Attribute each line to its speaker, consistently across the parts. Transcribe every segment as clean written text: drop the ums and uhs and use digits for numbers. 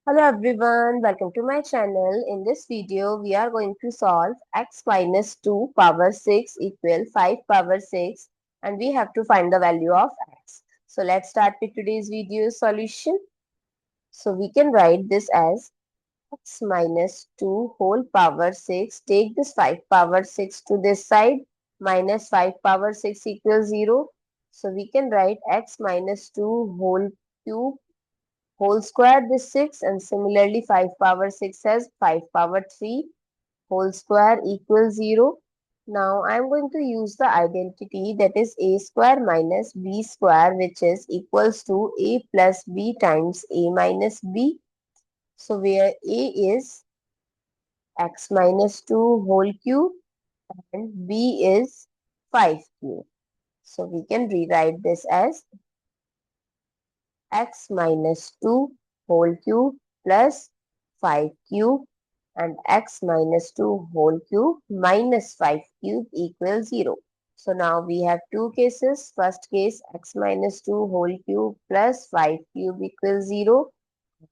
Speaker 1: Hello everyone, welcome to my channel. In this video, we are going to solve x minus 2 power 6 equal 5 power 6 and we have to find the value of x. So let's start with today's video solution. So we can write this as x minus 2 whole power 6. Take this 5 power 6 to this side minus 5 power 6 equals 0. So we can write x minus 2 whole cube whole square this 6 and similarly 5 power 6 has 5 power 3 whole square equals 0. Now I am going to use the identity that is a square minus b square which is equals to a plus b times a minus b. So where a is x minus 2 whole cube and b is 5 cube. So we can rewrite this as x minus 2 whole cube plus 5 cube and x minus 2 whole cube minus 5 cube equals 0. So now we have two cases. First case x minus 2 whole cube plus 5 cube equals 0.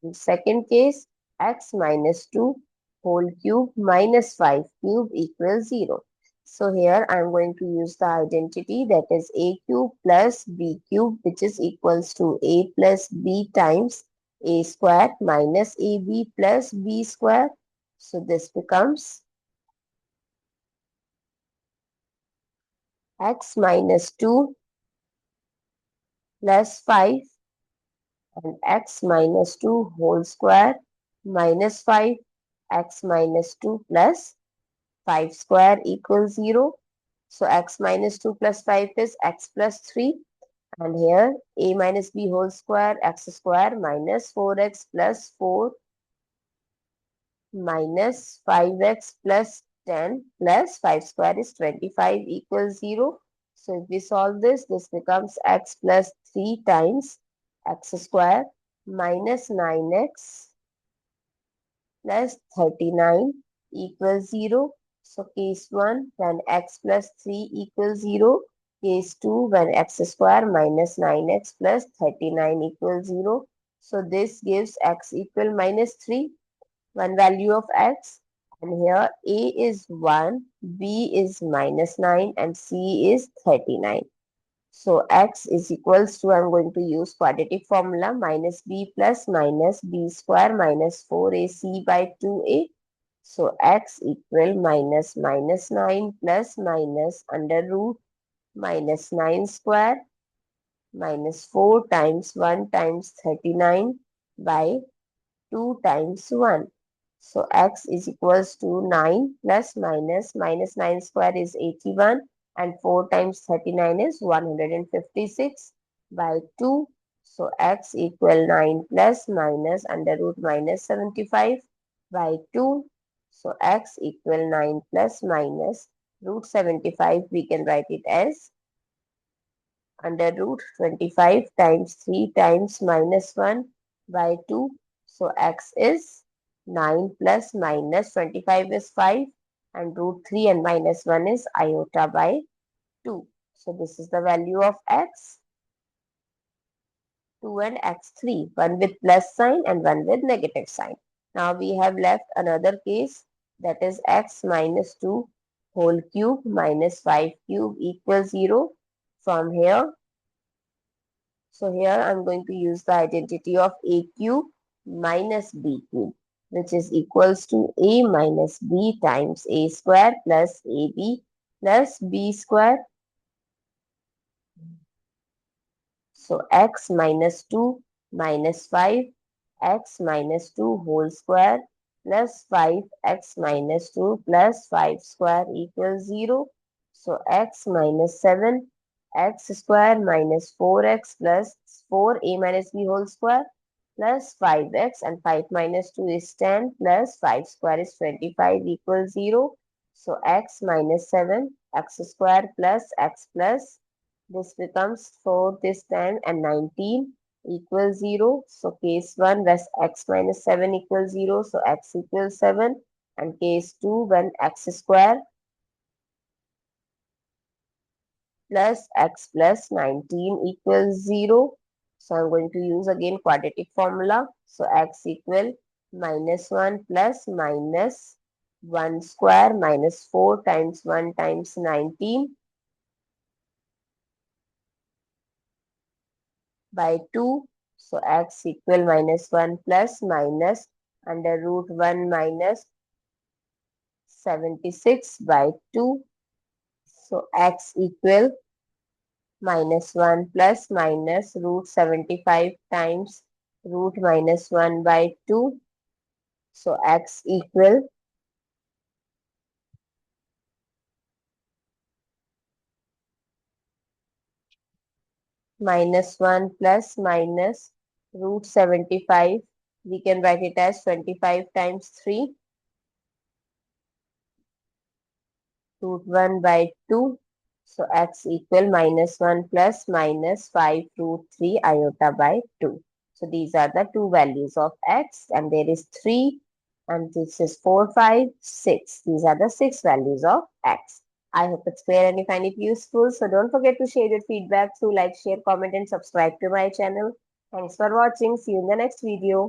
Speaker 1: And second case x minus 2 whole cube minus 5 cube equals 0. So here I am going to use the identity that is a cube plus b cube which is equals to a plus b times a square minus ab plus b square. So this becomes x minus 2 plus 5 and x minus 2 whole square minus 5 x minus 2 plus 5 square equals 0. So x minus 2 plus 5 is x plus 3 and here a minus b whole square x square minus 4x plus 4 minus 5x plus 10 plus 5 square is 25 equals 0. So if we solve this, this becomes x plus 3 times x square minus 9x plus 39 equals 0. So case 1 when x plus 3 equals 0. Case 2 when x square minus 9x plus 39 equals 0. So this gives x equal minus 3. One value of x and here a is 1, b is minus 9 and c is 39. So x is equals to, I'm going to use quadratic formula minus b plus minus b square minus 4ac by 2a. So x equal minus minus 9 plus minus under root minus 9 square minus 4 times 1 times 39 by 2 times 1. So x is equals to 9 plus minus minus 9 square is 81 and 4 times 39 is 156 by 2. So x equal 9 plus minus under root minus 75 by 2. So x equal 9 plus minus root 75 we can write it as under root 25 times 3 times minus 1 by 2. So x is 9 plus minus 25 is 5 and root 3 and minus 1 is iota by 2. So this is the value of x 2 and x3, one with plus sign and one with negative sign. Now we have left another case that is x minus 2 whole cube minus 5 cube equals 0. From here, so here I'm going to use the identity of a cube minus b cube, which is equals to a minus b times a square plus ab plus b square. So x minus 2 minus 5 x minus 2 whole square plus 5 x minus 2 plus 5 square equals 0. So x minus 7 x square minus 4x plus 4a minus b whole square plus 5x and 5 minus 2 is 10 plus 5 square is 25 equals 0. So x minus 7 x square plus x plus this becomes 4 this time and 19 equals 0. So case 1 when x minus 7 equals 0. So x equals 7 and case 2 when x square plus x plus 19 equals 0. So I'm going to use again quadratic formula. So x equal -1 plus minus 1 square minus 4 times 1 times 19 by 2. So x equal -1 plus minus under root 1 minus 76 by 2. So x equal -1 plus minus root 75 times root -1 by 2. So x equal -1 plus minus root 75. We can write it as 25 times 3 root 1 by 2. So x equal -1 plus minus 5 root 3 iota by 2. So these are the two values of x, and there is 3, and this is 4, 5, 6. These are the 6 values of x. I hope it's clear and you find it useful. So don't forget to share your feedback through like, share, comment, and subscribe to my channel. Thanks for watching. See you in the next video.